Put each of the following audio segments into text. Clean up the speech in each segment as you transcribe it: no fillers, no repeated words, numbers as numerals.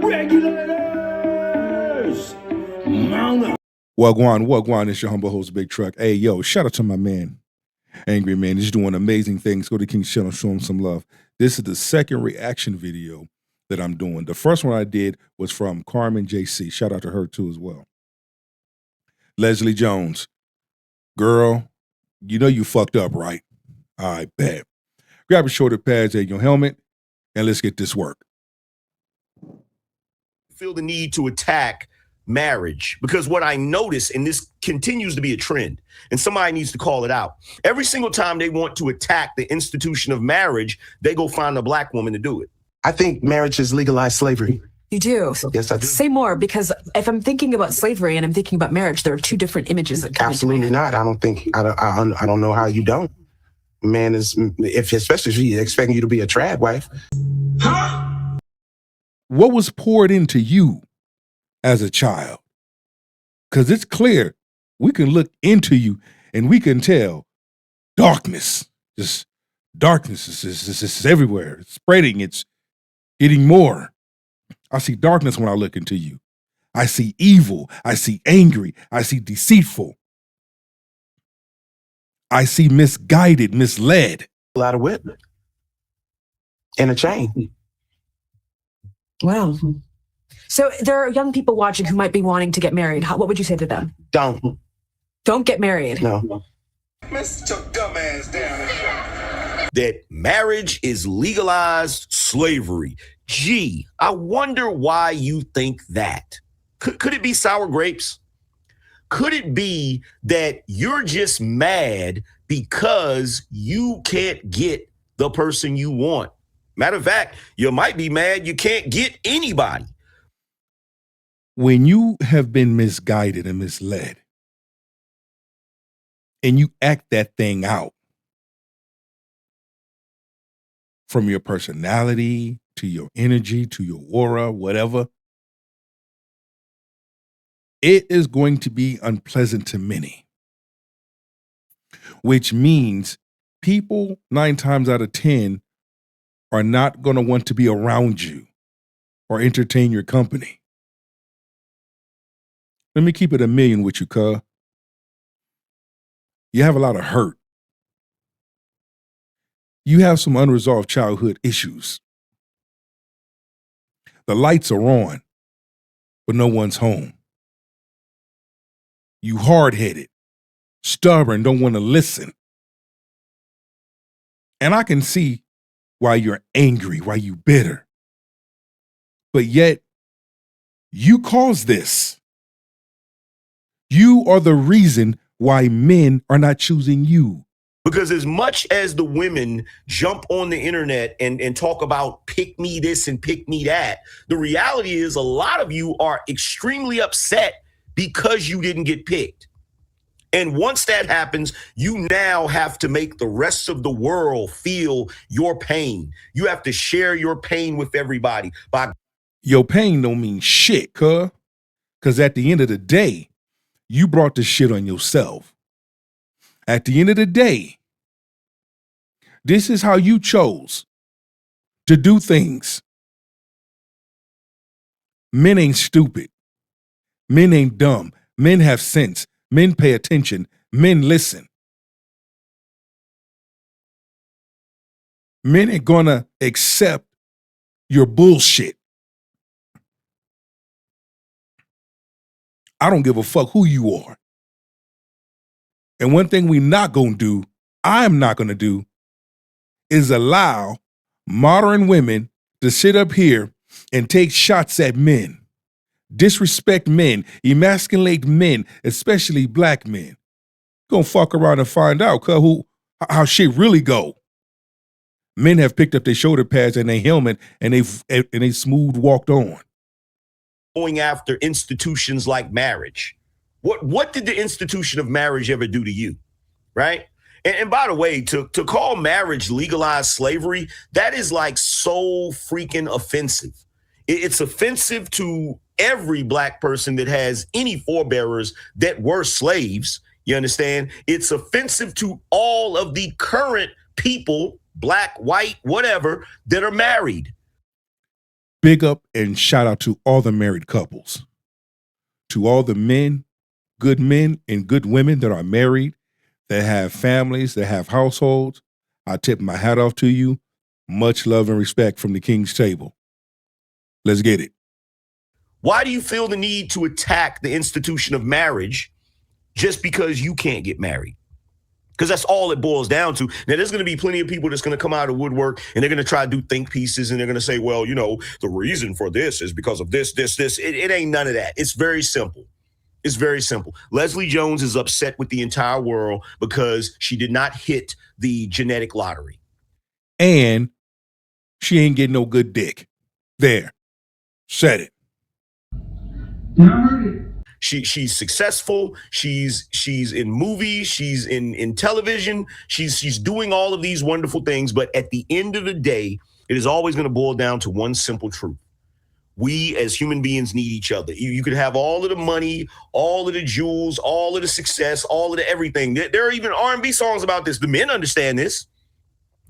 Regulators! Mount up. Wagwan, it's your humble host, Big Truck. Hey, yo, shout out to my man, Angry Man. He's doing amazing things. Go to King's channel, show him some love. This is the second reaction video that I'm doing. The first one I did was from Carmen JC. Shout out to her too as well. Leslie Jones, girl, you know you fucked up, right? I bet. Grab your shoulder pads and your helmet, and let's get this work. Feel the need to attack marriage, because what I notice, and this continues to be a trend, and somebody needs to call it out. Every single time they want to attack the institution of marriage, they go find a black woman to do it. I think marriage is legalized slavery. You do? Yes, I do. Say more, because if I'm thinking about slavery and I'm thinking about marriage, there are two different images that come Absolutely into my not. I don't know how you don't. Man is, especially if she's expecting you to be a trad wife. What was poured into you as a child? Because it's clear we can look into you and we can tell darkness. Just darkness is everywhere. It's spreading. It's getting more. I see darkness when I look into you. I see evil. I see angry. I see deceitful. I see misguided, misled. A lot of whip and a chain. Wow. So there are young people watching who might be wanting to get married. What would you say to them? Don't get married. No. Mr. Dumbass down that marriage is legalized slavery. Gee, I wonder why you think that. Could it be sour grapes? Could it be that you're just mad because you can't get the person you want? Matter of fact, you might be mad you can't get anybody. When you have been misguided and misled, and you act that thing out, from your personality to your energy to your aura, whatever, it is going to be unpleasant to many. Which means people 9 times out of 10 are not going to want to be around you or entertain your company. Let me keep it a million with you, cuz. You have a lot of hurt. You have some unresolved childhood issues. The lights are on, but no one's home. You hard-headed, stubborn, don't want to listen. And I can see why you're angry, why you bitter. But yet, you caused this. You are the reason why men are not choosing you. Because as much as the women jump on the internet and talk about pick me this and pick me that, the reality is a lot of you are extremely upset because you didn't get picked. And once that happens, you now have to make the rest of the world feel your pain. You have to share your pain with everybody. Your pain don't mean shit, cuz. Because at the end of the day, you brought the shit on yourself. At the end of the day, this is how you chose to do things. Men ain't stupid. Men ain't dumb. Men have sense. Men pay attention. Men listen. Men ain't gonna accept your bullshit. I don't give a fuck who you are. And one thing we not gonna do, I'm not gonna do, is allow modern women to sit up here and take shots at men, disrespect men, emasculate men, especially black men. Gonna fuck around and find out how shit really go. Men have picked up their shoulder pads and their helmet and they smooth walked on. Going after institutions like marriage. What did the institution of marriage ever do to you? Right? And by the way, to call marriage legalized slavery, that is like so freaking offensive. It's offensive to every black person that has any forebearers that were slaves. You understand? It's offensive to all of the current people, black, white, whatever, that are married. Big up and shout out to all the married couples, to all the men and good women that are married, that have families, that have households. I tip my hat off to you. Much love and respect from the King's table. Let's get it. Why do you feel the need to attack the institution of marriage just because you can't get married? Because that's all it boils down to. Now, there's going to be plenty of people that's going to come out of woodwork and they're going to try to do think pieces and they're going to say, well, you know, the reason for this is because of this. It ain't none of that. It's very simple. It's very simple. Leslie Jones is upset with the entire world because she did not hit the genetic lottery. And she ain't getting no good dick. There. Said it. She's successful. She's in movies. She's in television. She's doing all of these wonderful things. But at the end of the day, it is always going to boil down to one simple truth. We as human beings need each other. You could have all of the money, all of the jewels, all of the success, all of the everything. There are even R&B songs about this. The men understand this.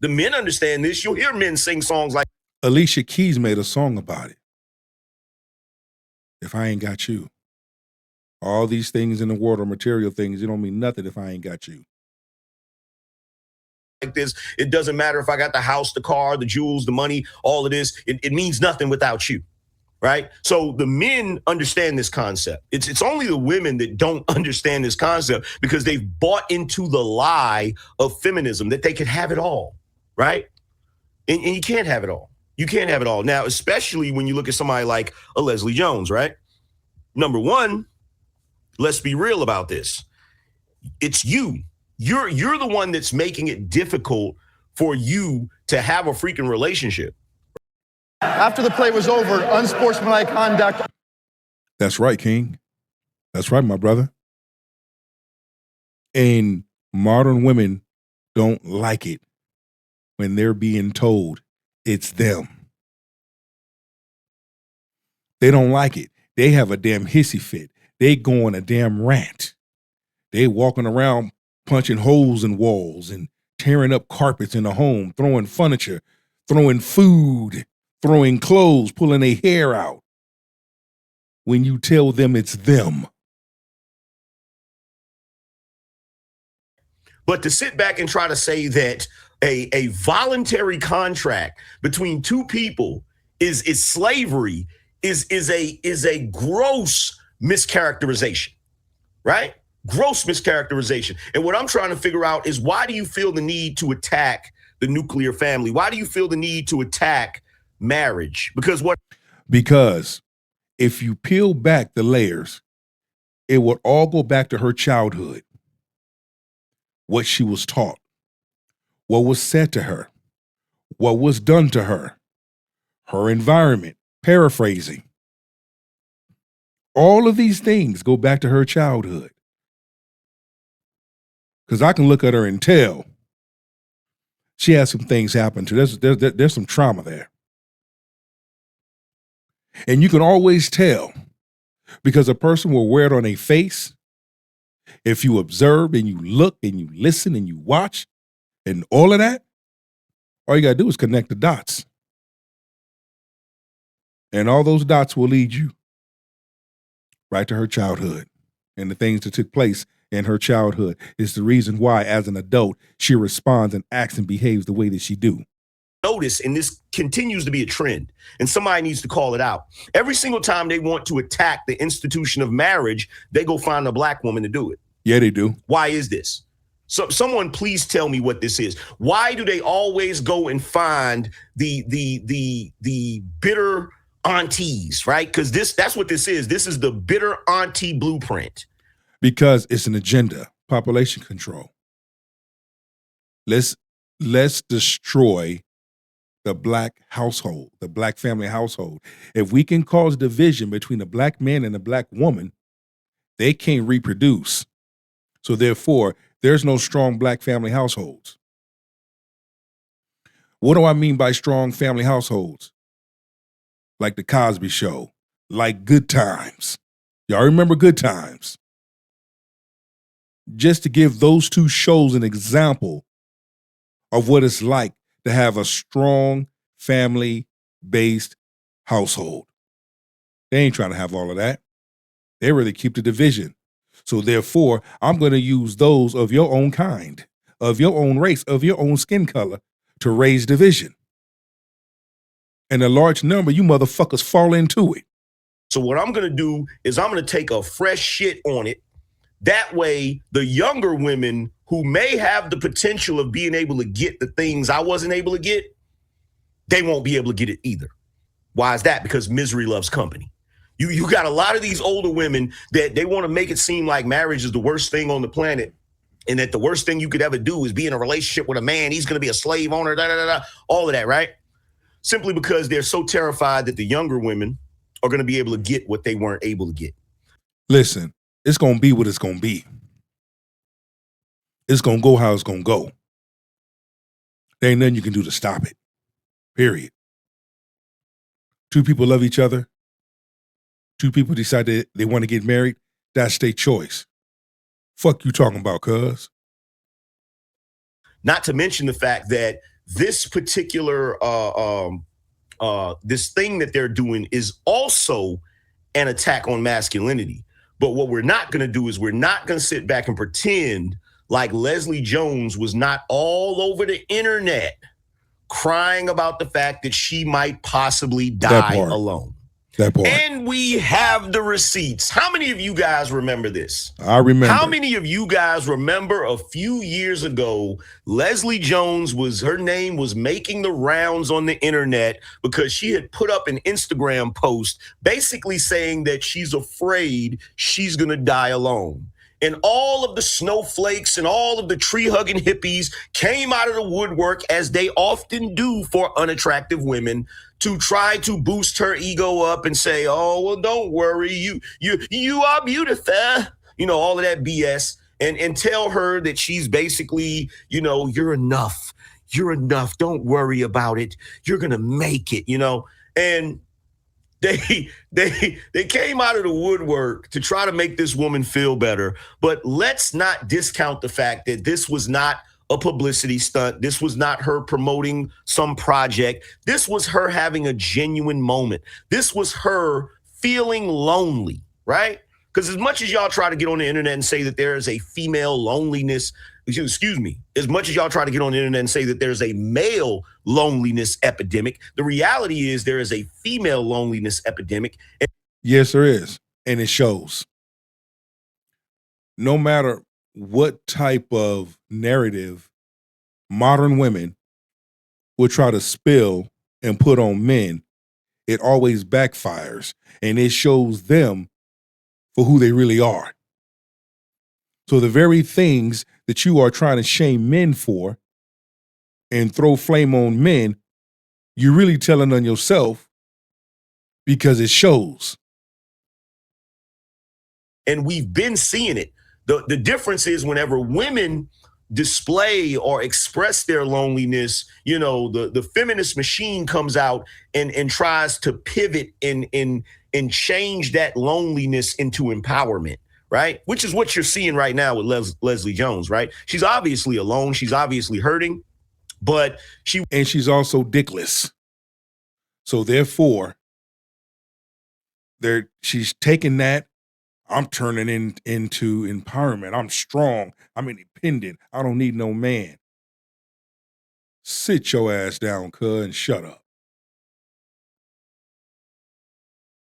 The men understand this. You'll hear men sing songs like Alicia Keys made a song about it. If I ain't got you. All these things in the world are material things. It don't mean nothing if I ain't got you. like this. It doesn't matter if I got the house, the car, the jewels, the money, all of this. It means nothing without you. Right. So the men understand this concept. It's only the women that don't understand this concept because they've bought into the lie of feminism that they can have it all. Right. And you can't have it all. You can't have it all. Now, especially when you look at somebody like a Leslie Jones. Right. Number one, let's be real about this. It's you. You're the one that's making it difficult for you to have a freaking relationship. After the play was over, unsportsmanlike conduct. That's right, King. That's right, my brother. And modern women don't like it when they're being told it's them. They don't like it. They have a damn hissy fit. They go on a damn rant. They walking around punching holes in walls and tearing up carpets in the home, throwing furniture, throwing food, throwing clothes, pulling their hair out. When you tell them it's them. But to sit back and try to say that a voluntary contract between two people is slavery is a gross mischaracterization, right? Gross mischaracterization. And what I'm trying to figure out is, why do you feel the need to attack the nuclear family? Why do you feel the need to attack marriage? Because if you peel back the layers, it would all go back to her childhood. What she was taught, what was said to her, what was done to her, her environment, paraphrasing. All of these things go back to her childhood. Because I can look at her and tell she has some things happen to her. There's some trauma there. And you can always tell, because a person will wear it on a face. If you observe and you look and you listen and you watch and all of that, all you got to do is connect the dots. And all those dots will lead you right to her childhood. And the things that took place in her childhood is the reason why, as an adult, she responds and acts and behaves the way that she do. Notice, and this continues to be a trend, and somebody needs to call it out. Every single time they want to attack the institution of marriage, they go find a black woman to do it. Yeah, they do. Why is this? So someone please tell me what this is. Why do they always go and find the bitter aunties, right? Because that's what this is. This is the bitter auntie blueprint. Because it's an agenda, population control. Let's destroy the black household, the black family household. If we can cause division between a black man and a black woman, they can't reproduce. So therefore, there's no strong black family households. What do I mean by strong family households? Like the Cosby Show, like Good Times. Y'all remember Good Times? Just to give those two shows an example of what it's like to have a strong family-based household. They ain't trying to have all of that. They really keep the division. So therefore, I'm going to use those of your own kind, of your own race, of your own skin color to raise division. And a large number, you motherfuckers fall into it. So what I'm going to do is I'm going to take a fresh shit on it. That way, the younger women who may have the potential of being able to get the things I wasn't able to get, they won't be able to get it either. Why is that? Because misery loves company. You got a lot of these older women that they want to make it seem like marriage is the worst thing on the planet, and that the worst thing you could ever do is be in a relationship with a man. He's going to be a slave owner, all of that, right? Simply because they're so terrified that the younger women are going to be able to get what they weren't able to get. Listen, it's going to be what it's going to be. It's going to go how it's going to go. There ain't nothing you can do to stop it. Period. Two people love each other. Two people decide that they want to get married. That's their choice. Fuck you talking about, cuz. Not to mention the fact that this particular this thing that they're doing is also an attack on masculinity. But what we're not going to do is we're not going to sit back and pretend like Leslie Jones was not all over the internet crying about the fact that she might possibly die alone. That part. And we have the receipts. How many of you guys remember this? I remember. How many of you guys remember a few years ago, Leslie Jones her name was making the rounds on the internet because she had put up an Instagram post basically saying that she's afraid she's going to die alone. And all of the snowflakes and all of the tree-hugging hippies came out of the woodwork, as they often do for unattractive women, to try to boost her ego up and say, oh, well, don't worry, you are beautiful. You know, all of that BS. And tell her that she's basically, you know, you're enough. You're enough. Don't worry about it. You're going to make it, you know. And They came out of the woodwork to try to make this woman feel better. But let's not discount the fact that this was not a publicity stunt. This was not her promoting some project. This was her having a genuine moment. This was her feeling lonely, right? Because as much as y'all try to get on the internet and say that there is a female loneliness, as much as y'all try to get on the internet and say that there's a male loneliness epidemic, the reality is there is a female loneliness epidemic. Yes, there is. And it shows. No matter what type of narrative modern women will try to spill and put on men, it always backfires, and it shows them for who they really are. So the very things that you are trying to shame men for and throw flame on men, you're really telling on yourself because it shows. And we've been seeing it. The difference is whenever women display or express their loneliness, you know, the feminist machine comes out and tries to pivot and change that loneliness into empowerment. Right? Which is what you're seeing right now with Leslie Jones, right? She's obviously alone. She's obviously hurting, but she's also dickless. So therefore, she's taking that. I'm turning into empowerment. I'm strong. I'm independent. I don't need no man. Sit your ass down, cuz, and shut up.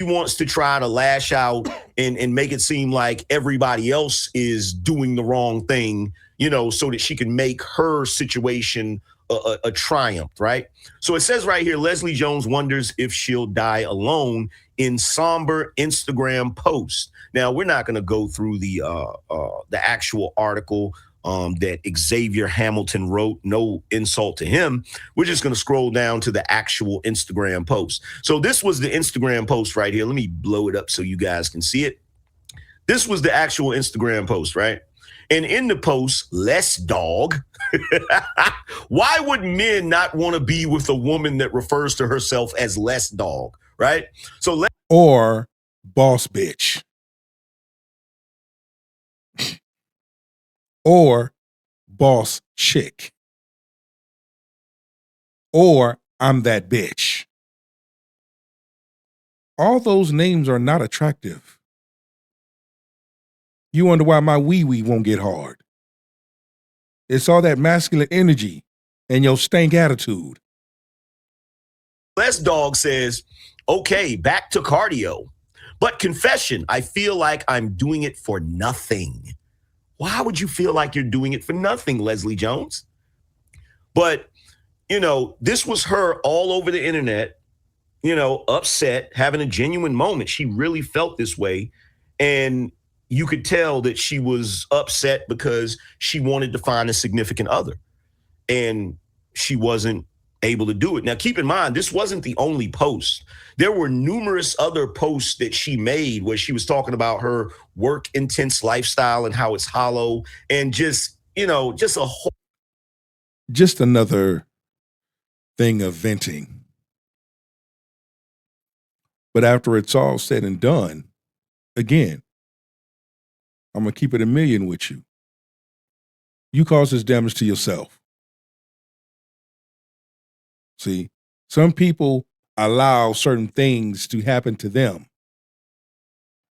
She wants to try to lash out and make it seem like everybody else is doing the wrong thing, you know, so that she can make her situation a triumph, right? So it says right here, Leslie Jones wonders if she'll die alone in somber Instagram post. Now, we're not going to go through the actual article that Xavier Hamilton wrote. No insult to him. We're just going to scroll down to the actual Instagram post. So this was the Instagram post right here. Let me blow it up so you guys can see it. This was the actual Instagram post, right? And in the post, less dog. Why would men not want to be with a woman that refers to herself as less dog, right? So or boss bitch. Or boss chick. Or I'm that bitch. All those names are not attractive. You wonder why my wee-wee won't get hard. It's all that masculine energy and your stank attitude. Les Dog says, okay, back to cardio. But confession, I feel like I'm doing it for nothing. Why would you feel like you're doing it for nothing, Leslie Jones? But, you know, this was her all over the internet, you know, upset, having a genuine moment. She really felt this way. And you could tell that she was upset because she wanted to find a significant other. And she wasn't able to do it. Now, keep in mind, this wasn't the only post. There were numerous other posts that she made where she was talking about her work intense lifestyle and how it's hollow and just, you know, just a whole. Just another thing of venting. But after it's all said and done, again, I'm going to keep it a million with you. You caused this damage to yourself. See, some people allow certain things to happen to them.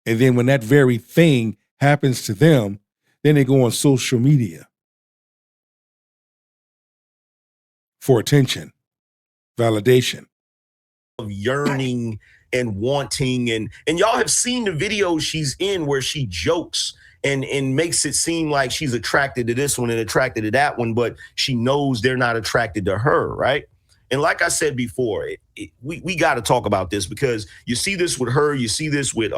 And then when that very thing happens to them, then they go on social media for attention, validation. Of yearning and wanting. And y'all have seen the videos she's in where she jokes and makes it seem like she's attracted to this one and attracted to that one, but she knows they're not attracted to her, right? And like I said before, we got to talk about this because you see this with her, you see this with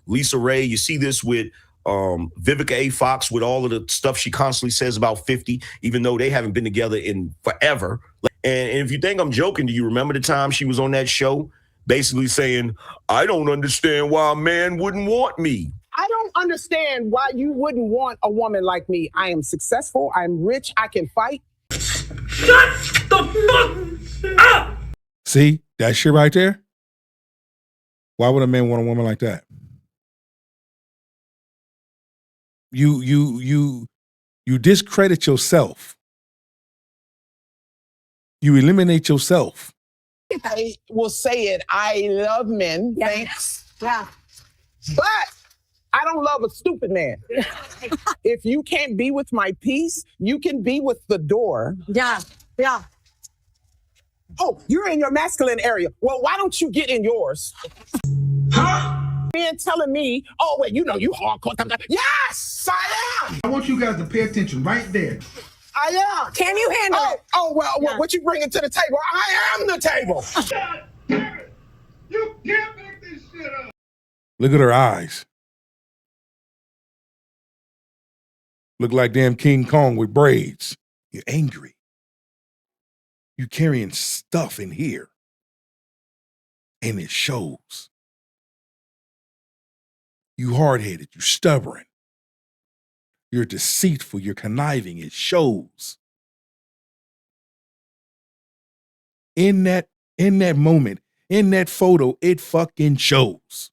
Lisa Ray, you see this with Vivica A. Fox with all of the stuff she constantly says about 50, even though they haven't been together in forever. And if you think I'm joking, do you remember the time she was on that show basically saying, I don't understand why a man wouldn't want me? I don't understand why you wouldn't want a woman like me. I am successful. I'm rich. I can fight. Shut the fuck up! See, that shit right there? Why would a man want a woman like that? You discredit yourself. You eliminate yourself. I will say it. I love men. Yeah. Thanks. Yeah. But I don't love a stupid man. If you can't be with my peace, you can be with the door. Yeah. Yeah. Oh, you're in your masculine area. Well, why don't you get in yours? Huh? Man telling me, oh, wait, you know, you hardcore. Yes, I am. I want you guys to pay attention right there. I am. Can you handle it? Oh, well, Yeah. what you bringing to the table? I am the table. God damn it! You can't make this shit up! Look at her eyes. Look like damn King Kong with braids. You're angry. You carrying stuff in here. And it shows. You hard-headed, you stubborn. You're deceitful, you're conniving, it shows. In that moment, in that photo, it fucking shows.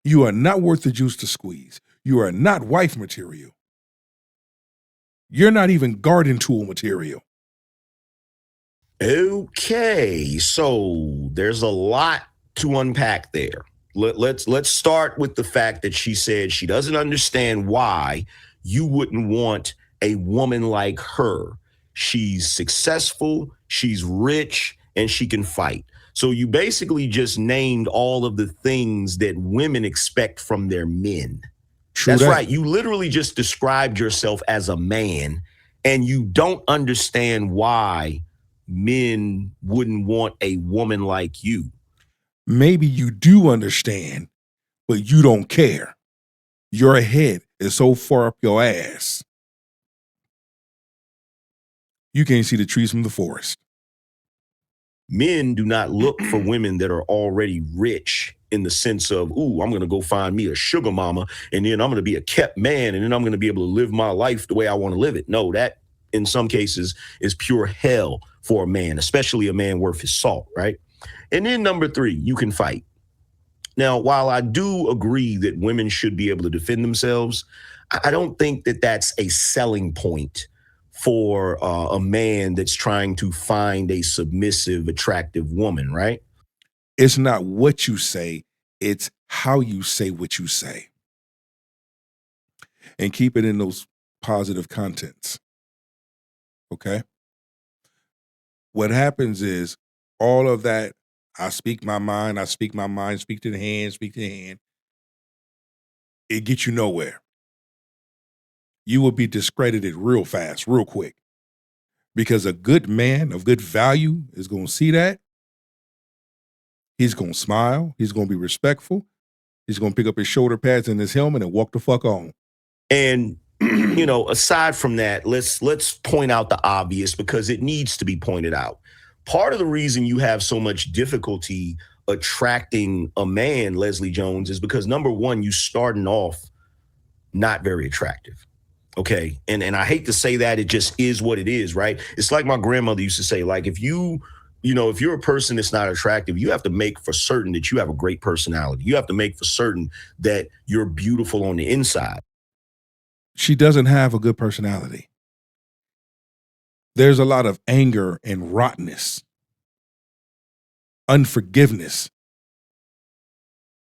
You are not worth the juice to squeeze. You are not wife material. You're not even garden tool material. Okay, so there's a lot to unpack there. Let's start with the fact that she said she doesn't understand why you wouldn't want a woman like her. She's successful, she's rich, and she can fight. So you basically just named all of the things that women expect from their men. True That's that. right. You literally just described yourself as a man, and you don't understand why men wouldn't want a woman like you. Maybe you do understand, but you don't care. Your head is so far up your ass. You can't see the trees from the forest. Men do not look for women that are already rich in the sense of, ooh, I'm going to go find me a sugar mama, and then I'm going to be a kept man, and then I'm going to be able to live my life the way I want to live it. No, that in some cases is pure hell for a man, especially a man worth his salt, right? And then number 3, you can fight. Now, while I do agree that women should be able to defend themselves, I don't think that that's a selling point for a man that's trying to find a submissive, attractive woman, right? It's not what you say, it's how you say what you say. And keep it in those positive contents. Okay? What happens is all of that, I speak my mind, speak to the hand, it gets you nowhere. You will be discredited real fast, real quick. Because a good man of good value is going to see that. He's going to smile. He's going to be respectful. He's going to pick up his shoulder pads and his helmet and walk the fuck on. And, you know, aside from that, let's point out the obvious because it needs to be pointed out. Part of the reason you have so much difficulty attracting a man, Leslie Jones, is because number one, you starting off not very attractive. Okay. And I hate to say that, it just is what it is, right? It's like my grandmother used to say, like, if you're a person that's not attractive, you have to make for certain that you have a great personality. You have to make for certain that you're beautiful on the inside. She doesn't have a good personality. There's a lot of anger and rottenness, unforgiveness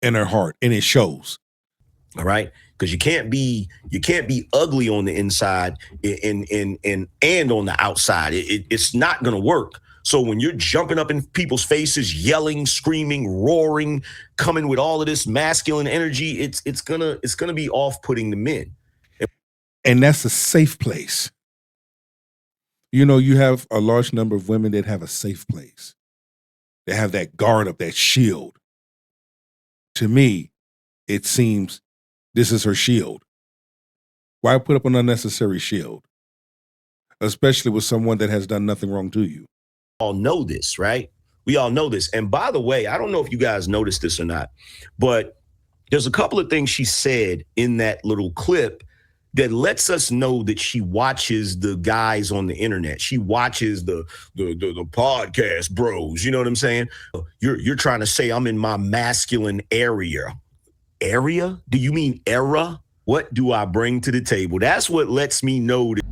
in her heart, and it shows. All right. Because you can't be ugly on the inside and on the outside. It's not going to work. So when you're jumping up in people's faces, yelling, screaming, roaring, coming with all of this masculine energy, it's gonna be off-putting to men. And that's a safe place. You know, you have a large number of women that have a safe place. They have that guard up, that shield. To me, it seems this is her shield. Why put up an unnecessary shield? Especially with someone that has done nothing wrong to you. All know this, right? We all know this. And by the way, I don't know if you guys noticed this or not, but there's a couple of things she said in that little clip that lets us know that she watches the guys on the internet. She watches the podcast bros. You know what I'm saying? You're trying to say I'm in my masculine area. Area? Do you mean era? What do I bring to the table? That's what lets me know that.